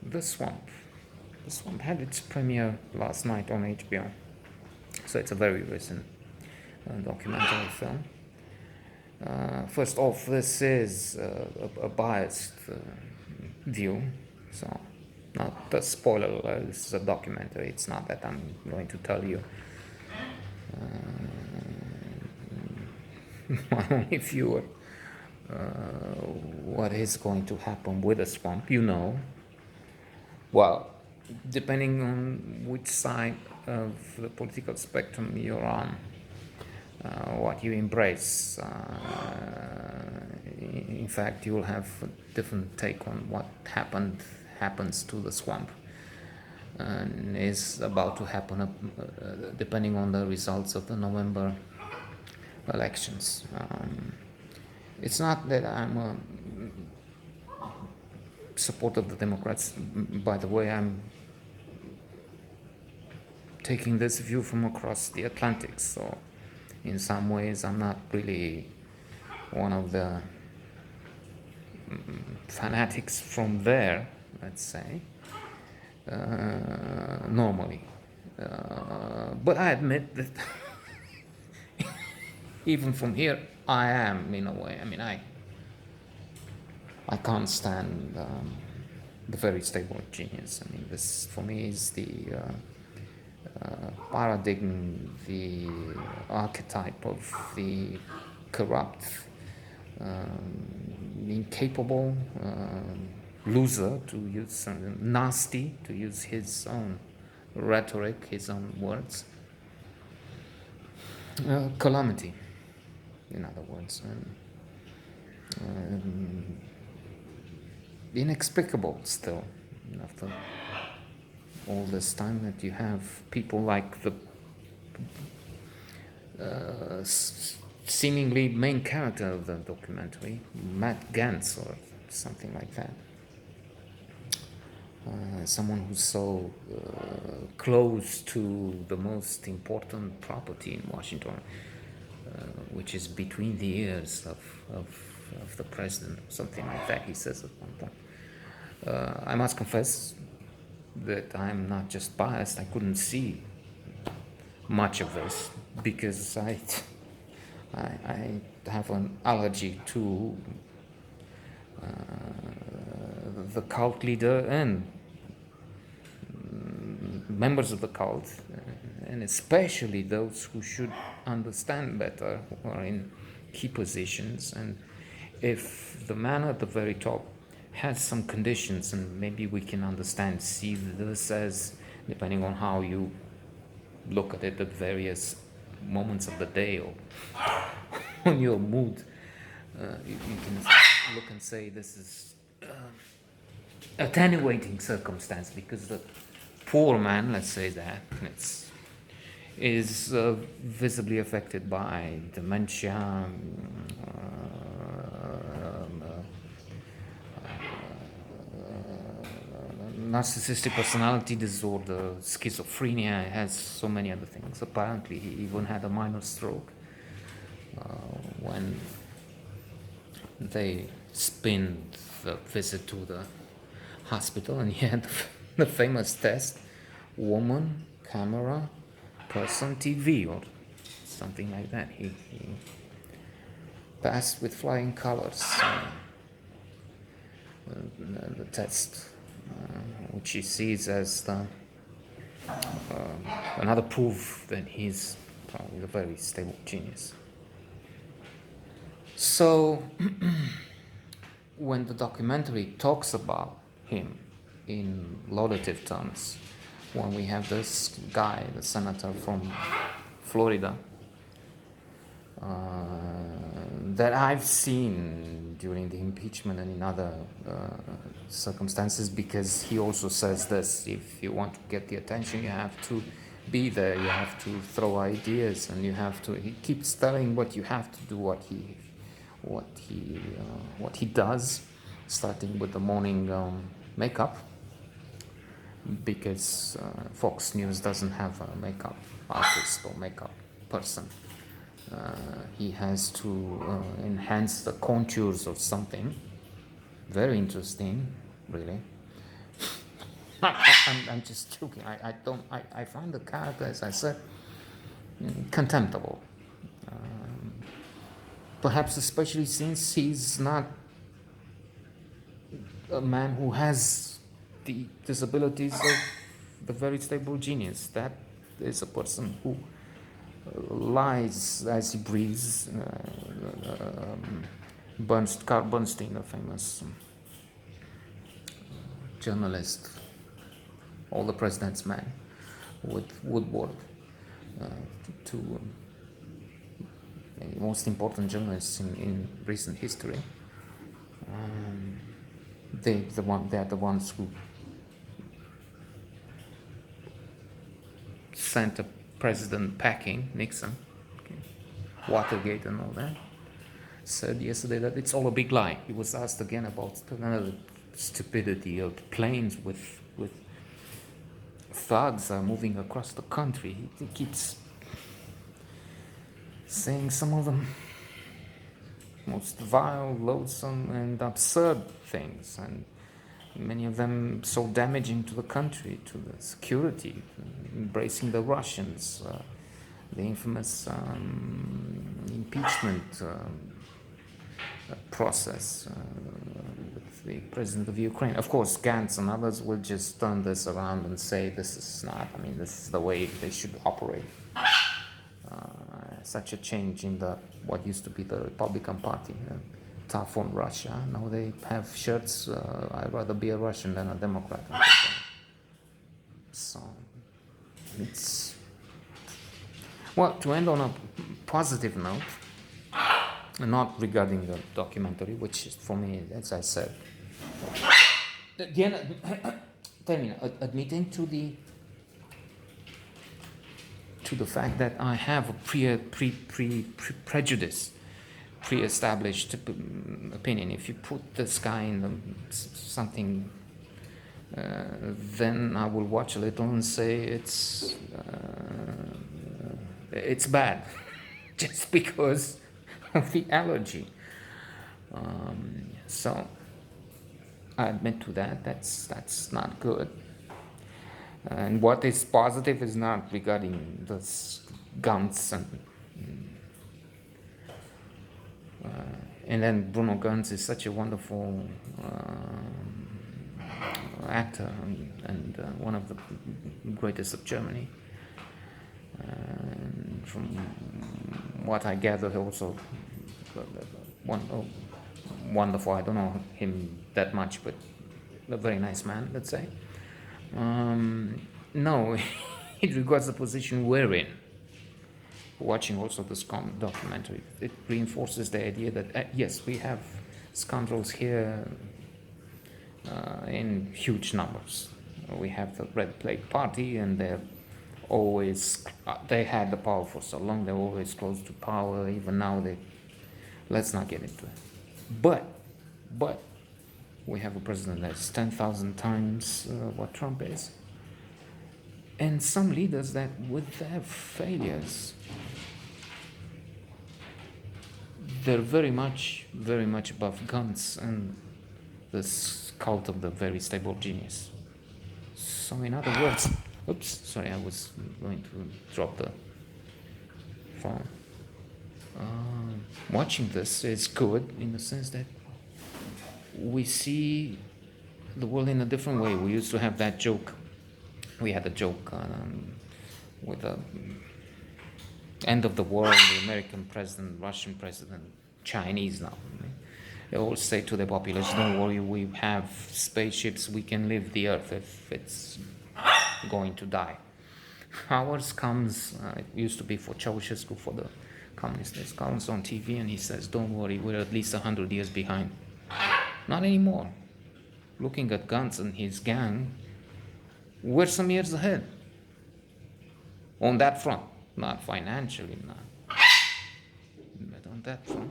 The Swamp. The Swamp had its premiere last night on HBO. So it's a very recent documentary film. First off, this is a biased view, so not a spoiler alert. This is a documentary. It's not that I'm going to tell you my only viewer what is going to happen with the swamp. Well, depending on which side of the political spectrum you're on, what you embrace. In fact, you will have a different take on what happens to the swamp, and is about to happen depending on the results of the November elections. It's not that I'm a supporter of the Democrats. By the way, I'm taking this view from across the Atlantic, so in some ways I'm not really one of the fanatics from there, let's say, normally. But I admit that even from here, I am in a way. I mean, I can't stand the very stable genius. I mean, this for me is the paradigm, the archetype of the corrupt, incapable loser, to use nasty, to use his own rhetoric, his own words. Calamity, in other words. Inexplicable still, after all this time, that you have people like the seemingly main character of the documentary, Matt Gantz or something like that. Someone who's so close to the most important property in Washington, which is between the ears of the president, something like that, he says at one point. I must confess that I'm not just biased. I couldn't see much of this because I have an allergy to the cult leader and members of the cult, and especially those who should understand better, who are in key positions. And if the man at the very top has some conditions, and maybe we can see this as, depending on how you look at it at various moments of the day or on your mood, you can look and say this is attenuating circumstance, because the poor man, let's say that, is visibly affected by dementia, narcissistic personality disorder, schizophrenia, has so many other things. Apparently, he even had a minor stroke when they spinned the visit to the hospital, and he had the famous test: woman, camera, person, TV, or something like that. He passed with flying colors the test, which he sees as another proof that he's probably a very stable genius. So when the documentary talks about him in laudative terms, when we have this guy, the senator from Florida, that I've seen during the impeachment and in other circumstances, because he also says this: if you want to get the attention, you have to be there, you have to throw ideas, and you have to. He keeps telling what you have to do, what he does, starting with the morning makeup, because Fox News doesn't have a makeup artist or makeup person. He has to enhance the contours of something very interesting, really. I'm just joking. I find the character, as I said, contemptible. Perhaps especially since he's not a man who has the disabilities of the very stable genius. That is a person who lies as he breathes. Carl Bernstein, the famous journalist, All the President's Man, with Woodward, two most important journalists in recent history. They're the ones who sent a president packing, Nixon, okay, Watergate and all that. Said yesterday that it's all a big lie. He was asked again about another stupidity of planes with thugs are moving across the country. He keeps saying some of the most vile, loathsome, and absurd things, and many of them so damaging to the country, to the security, embracing the Russians, the infamous impeachment process with the president of Ukraine. Of course, Gantz and others will just turn this around and say this is not, this is the way they should operate. Such a change in what used to be the Republican Party, tough on Russia. Now they have shirts, I'd rather be a Russian than a Democrat. So it's, well, to end on a positive note, not regarding the documentary, which is, for me, as I said, admitting to the fact that I have a pre-established opinion. If you put this guy in something, then I will watch a little and say it's bad, just because of the allergy. So I admit to that. That's not good. And what is positive is not regarding the Gantz and then Bruno Gantz is such a wonderful actor and one of the greatest of Germany. And from what I gather, also wonderful. I don't know him that much, but a very nice man, let's say. No, it regards the position we're in. Watching also this documentary, it reinforces the idea that yes, we have scoundrels here in huge numbers. We have the Red Plague Party, and they had the power for so long. They're always close to power. Even now, let's not get into it. But we have a president that's 10,000 times what Trump is. And some leaders that, with their failures, they're very much above Gantz and this cult of the very stable genius. So in other words, I was going to drop the phone. Watching this is good in the sense that we see the world in a different way. We used to have that joke. We had a joke with the end of the world, the American president, Russian president, Chinese now. They all say to the population, don't worry, we have spaceships, we can leave the earth if it's going to die. Ours comes, it used to be for Ceausescu, for the communists, comes on TV and he says, don't worry, we're at least 100 years behind. Not anymore. Looking at Gantz and his gang, we're some years ahead. On that front. Not financially, but on that front.